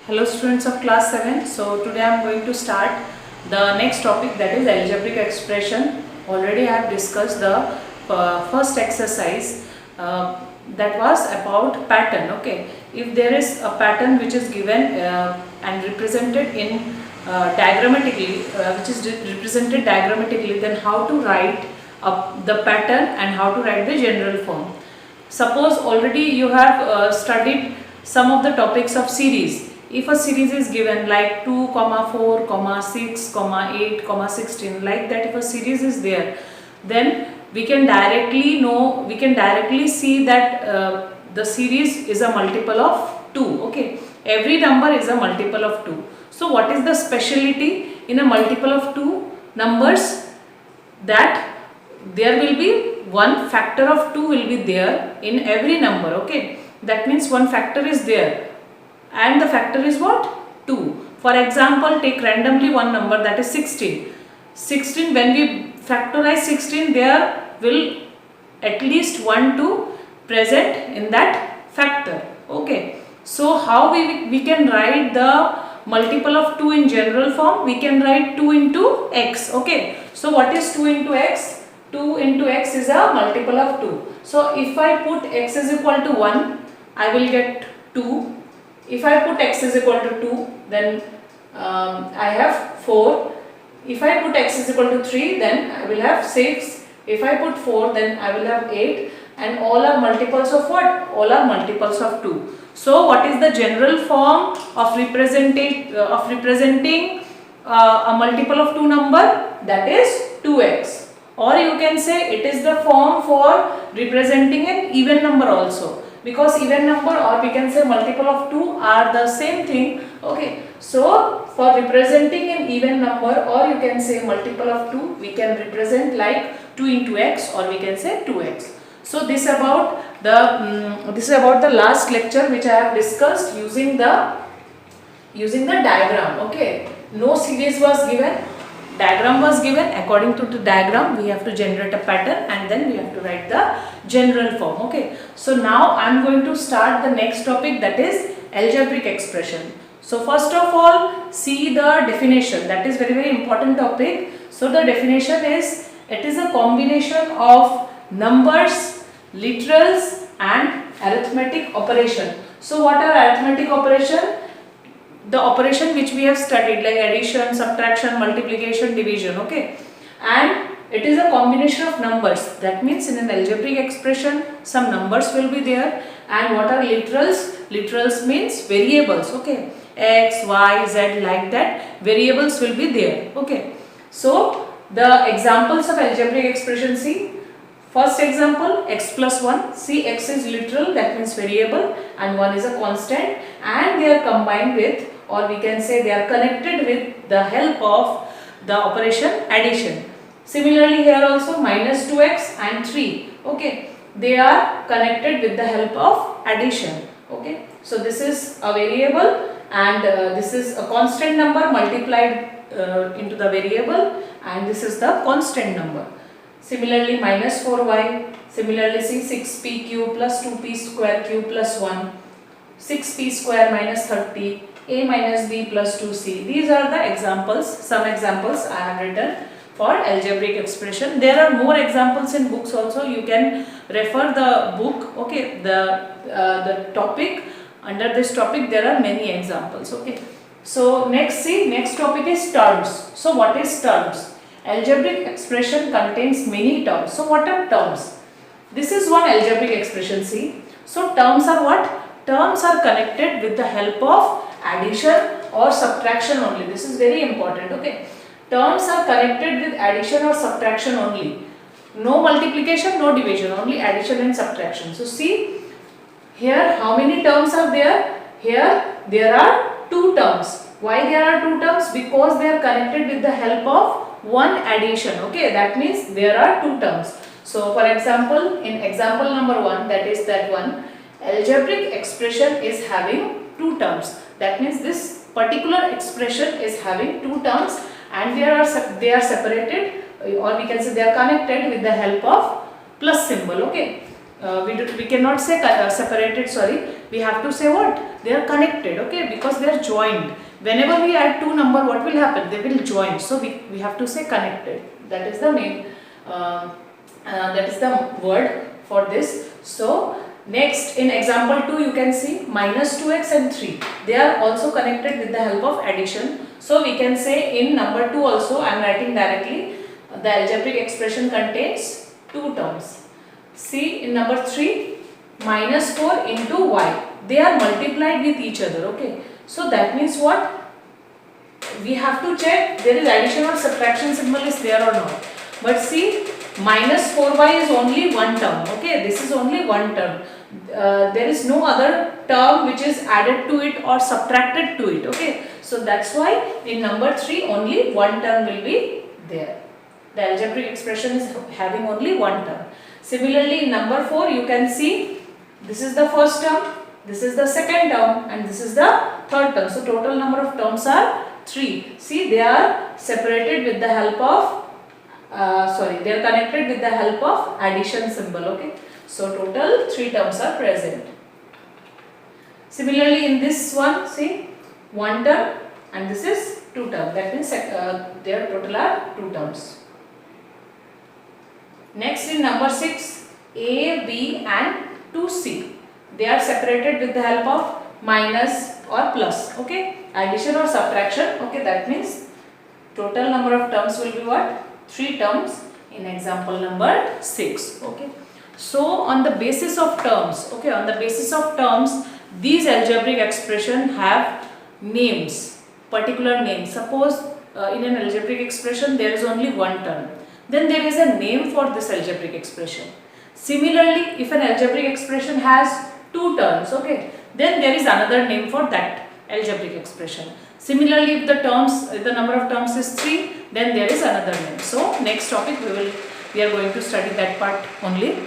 Hello students of class 7. So today I am going to start the next topic, that is algebraic expression. Already I have discussed the first exercise that was about pattern. Okay, if there is a pattern which is given and represented in diagrammatically, which is represented diagrammatically, then how to write the pattern and how to write the general form. Suppose already you have studied some of the topics of series. If a series is given like 2, 4, 6, 8, 16, like that, if a series is there, then we can directly see that the series is a multiple of 2. Okay, every number is a multiple of 2. So what is the speciality in a multiple of 2 numbers? That there will be one factor of 2 will be there in every number. Okay, that means one factor is there, and the factor is what? 2. For example, take randomly one number, that is 16. 16, when we factorize 16, there will at least 1 2 present in that factor. Okay, so how we can write the multiple of 2 in general form? We can write 2 into x. Okay, so what is 2 into x? 2 into x is a multiple of 2. So if I put x is equal to 1, I will get 2. If I put x is equal to 2, then I have 4. If I put x is equal to 3, then I will have 6. If I put 4, then I will have 8. And all are multiples of what? All are multiples of 2. So what is the general form of representing a multiple of 2 number? That is 2x. Or you can say it is the form for representing an even number also, because even number, or we can say multiple of 2, are the same thing. Okay, so for representing an even number, or you can say multiple of 2, we can represent like 2 into x, or we can say 2x. So this about the last lecture which I have discussed using the diagram. Okay, no series was given, diagram was given. According to the diagram, we have to generate a pattern and then we have to write the general form. Okay, so now I am going to start the next topic, that is algebraic expression. So first of all, see the definition. That is very important topic. So the definition is, it is a combination of numbers, literals and arithmetic operation. So what are arithmetic operation? The operation which we have studied, like addition, subtraction, multiplication, division. Okay, and it is a combination of numbers. That means in an algebraic expression, some numbers will be there. And what are literals? Literals means variables. Okay, x, y, z, like that, variables will be there. Okay, so the examples of algebraic expression, see. First example, x plus 1. See, x is literal, that means variable, and 1 is a constant, and they are combined with, or we can say they are connected with the help of the operation addition. Similarly here also, minus 2x and 3. Okay, they are connected with the help of addition. Okay, so this is a variable and this is a constant number multiplied into the variable, and this is the constant number. Similarly minus 4y, similarly see 6p cube plus 2p square cube plus 1, 6p square minus 30, a minus b plus 2c. These are the examples, some examples I have written for algebraic expression. There are more examples in books also, you can refer the book. Okay, the topic, under this topic there are many examples. Okay, so next topic is terms. So what is terms? Algebraic expression contains many terms. So what are terms? This is one algebraic expression, see. So terms are what? Terms are connected with the help of addition or subtraction only. This is very important. Okay, terms are connected with addition or subtraction only. No multiplication, no division, only addition and subtraction. So see, here how many terms are there? Here there are 2 terms. Why there are 2 terms? Because they are connected with the help of one addition. Okay, that means there are 2 terms. So for example, in example number 1, that is that one, algebraic expression is having 2 terms. That means this particular expression is having 2 terms, and they are separated, or we can say they are connected with the help of plus symbol. Okay, we cannot say separated, sorry, we have to say what? They are connected, okay, because they are joined. Whenever we add two number, what will happen? They will join. So we have to say connected. That is the main, that is the word for this. So next, in example 2, you can see minus 2x and 3. They are also connected with the help of addition. So we can say in number 2 also, I am writing directly, the algebraic expression contains two terms. See in number 3, minus 4 into y. They are multiplied with each other, okay. So that means what? We have to check there is addition or subtraction symbol is there or not. But see, minus 4y is only one term, okay. This is only one term. There is no other term which is added to it or subtracted to it, okay. So that's why in number 3 only one term will be there. The algebraic expression is having only one term. Similarly, in number 4 you can see this is the first term, this is the second term, and this is the third term. So total number of terms are 3. See, they are separated with the help of they are connected with the help of addition symbol, okay. So total 3 terms are present. Similarly, in this one, see, one term and this is two terms. That means their total are 2 terms. Next, in number 6, A, B and 2C. They are separated with the help of minus or plus, okay. Addition or subtraction, okay. That means total number of terms will be what? 3 terms in example number 6, okay. So on the basis of terms, okay, on the basis of terms, these algebraic expression have names, particular names. Suppose in an algebraic expression there is only one term, then there is a name for this algebraic expression. Similarly, if an algebraic expression has 2 terms, okay, then there is another name for that algebraic expression. Similarly, if the number of terms is 3, then there is another name. So next topic we are going to study that part only.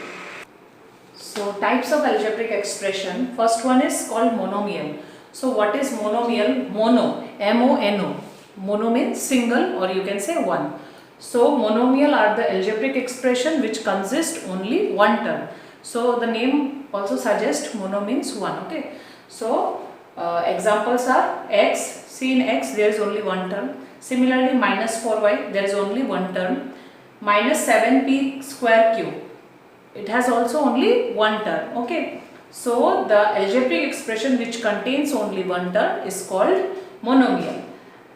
So types of algebraic expression. First one is called monomial. So what is monomial? Mono, M-O-N-O. Mono means single, or you can say one. So monomial are the algebraic expression which consist only one term. So the name also suggests mono means one, okay. So examples are x. See, in x there is only one term. Similarly, minus 4y, there is only one term. Minus 7p square cube, it has also only one term, okay. So the algebraic expression which contains only one term is called monomial.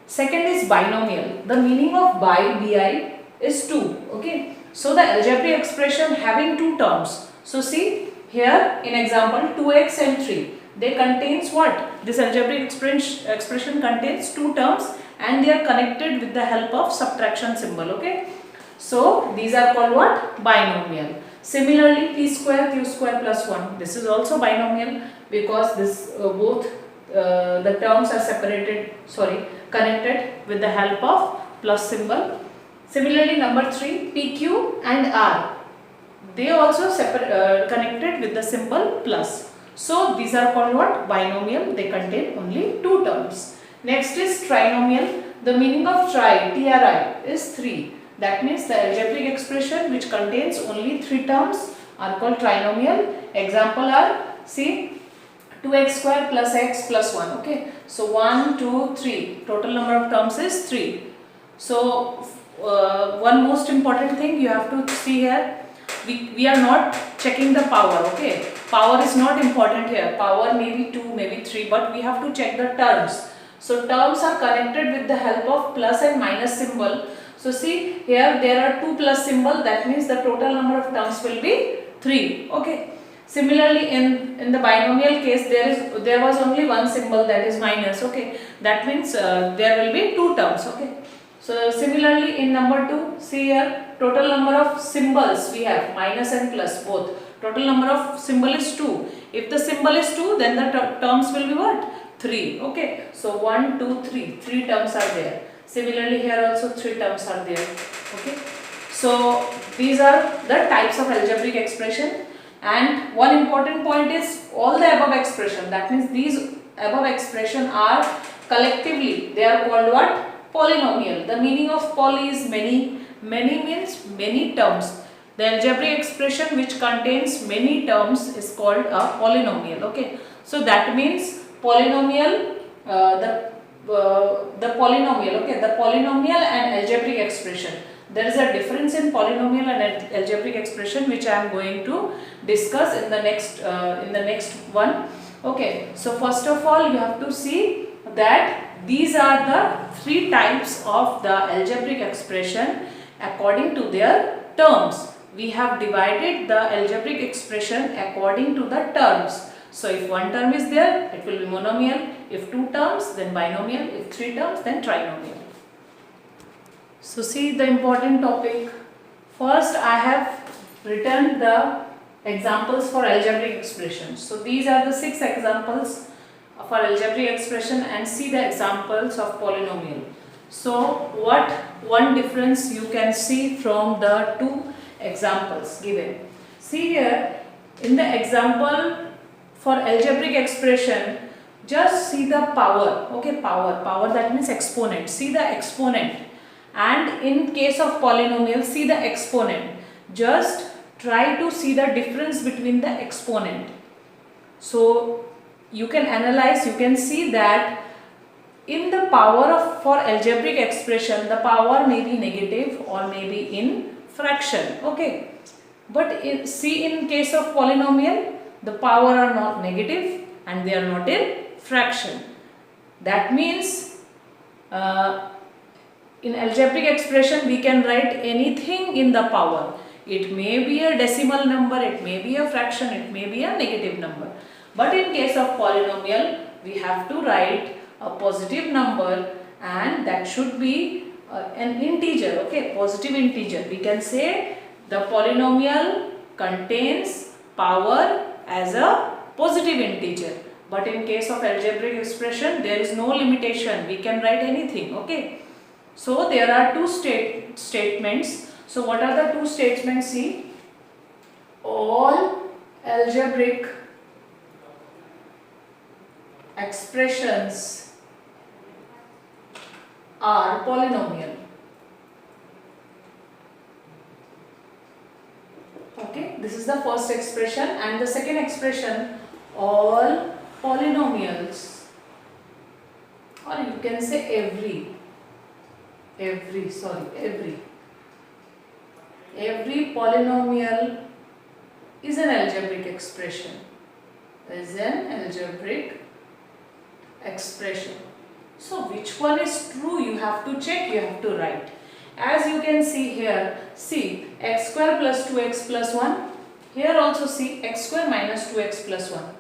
Second is binomial. The meaning of bi is 2, okay. So the algebraic expression having 2 terms. So see here in example 2x and 3, they contains what? This algebraic expression contains 2 terms and they are connected with the help of subtraction symbol, okay. So these are called what? Binomial. Similarly, p square q square plus 1, this is also binomial because this both the terms are connected with the help of plus symbol. Similarly, number 3, pq and r, they also connected with the symbol plus. So these are called what? Binomial. They contain only 2 terms. Next is trinomial. The meaning of tri is 3. That means the algebraic expression which contains only 3 terms are called trinomial. Example are, see, 2x square plus x plus 1, okay. So 1, 2, 3. Total number of terms is 3. So one most important thing you have to see here, we are not checking the power, okay. Power is not important here. Power may be 2, maybe 3, but we have to check the terms. So terms are connected with the help of plus and minus symbol. So see here there are 2 plus symbol, that means the total number of terms will be 3, okay. Similarly in the binomial case there was only one symbol, that is minus, okay. That means there will be 2 terms, okay. So similarly in number 2, see here total number of symbols we have minus and plus both. Total number of symbol is 2. If the symbol is 2, then the terms will be what? 3, okay. So 1, 2, 3, 3 terms are there. Similarly here also 3 terms are there, okay. So these are the types of algebraic expression, and one important point is all the above expression, that means these above expression are collectively, they are called what? Polynomial. The meaning of poly is many. Many means many terms. The algebraic expression which contains many terms is called a polynomial, okay. So that means polynomial, the polynomial, okay, the polynomial and algebraic expression. There is a difference in polynomial and algebraic expression which I am going to discuss in the next one. Okay, so first of all you have to see that these are the three types of the algebraic expression according to their terms. We have divided the algebraic expression according to the terms. So if one term is there, it will be monomial. If two terms, then binomial. If three terms, then trinomial. So see the important topic. First I have written the examples for algebraic expressions. So these are the 6 examples for algebraic expression, and see the examples of polynomial. So what one difference you can see from the 2 examples given. See here in the example for algebraic expression, just see the power, okay, power that means exponent. See the exponent, and in case of polynomial, see the exponent. Just try to see the difference between the exponent. So you can analyze, you can see that in the power for algebraic expression, the power may be negative or may be in fraction, okay. But see in case of polynomial, the power are not negative and they are not in fraction. That means in algebraic expression we can write anything in the power. It may be a decimal number, it may be a fraction, it may be a negative number. But in case of polynomial, we have to write a positive number, and that should be an integer, okay, positive integer. We can say the polynomial contains power as a positive integer. But in case of algebraic expression, there is no limitation. We can write anything, okay. So there are 2 statements. So what are the 2 statements? See, all algebraic expressions are polynomial. Okay, this is the first expression, and the second expression, all polynomials, or you can say every polynomial is an algebraic expression. So which one is true? You have to check, you have to write. As you can see here, see x square plus 2x plus 1. Here also see x square minus 2x plus 1.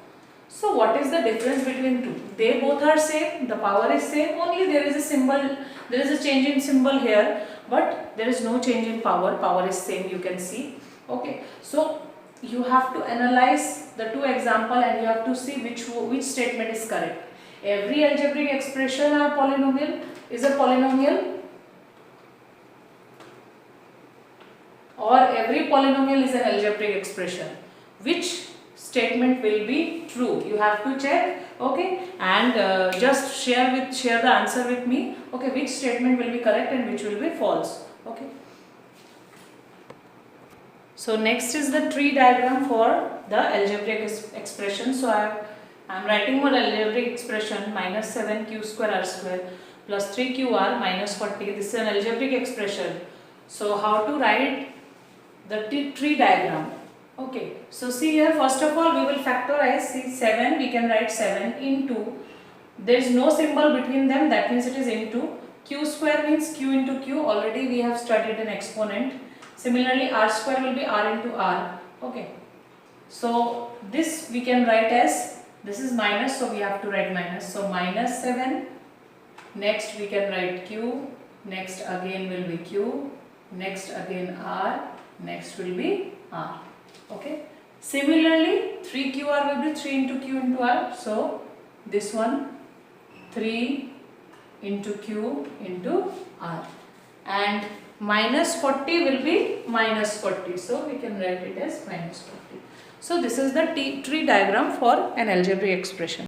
So what is the difference between two? They both are same, the power is same, only there is a symbol, there is a change in symbol here, but there is no change in power. Power is same, you can see. Okay, so you have to analyze the 2 example and you have to see which statement is correct. Every algebraic expression or polynomial is a polynomial, or every polynomial is an algebraic expression. Which statement will be true? You have to check, okay, and just share the answer with me, okay, which statement will be correct and which will be false, okay. So next is the tree diagram for the algebraic expression. So I am writing for algebraic expression minus 7q square r square plus 3qr minus 40. This is an algebraic expression. So how to write the tree diagram? Okay, so see here, first of all we will factorize. See 7, we can write 7 into, there is no symbol between them, that means it is into. Q square means q into q, already we have studied an exponent. Similarly r square will be r into r, okay. So this we can write as, this is minus, so we have to write minus. So minus 7, next we can write q, next again will be q, next again r, next will be r. Okay. Similarly, 3qr will be 3 into q into r. So this one 3 into q into r, and minus 40 will be minus 40. So we can write it as minus 40. So this is the tree diagram for an algebraic expression.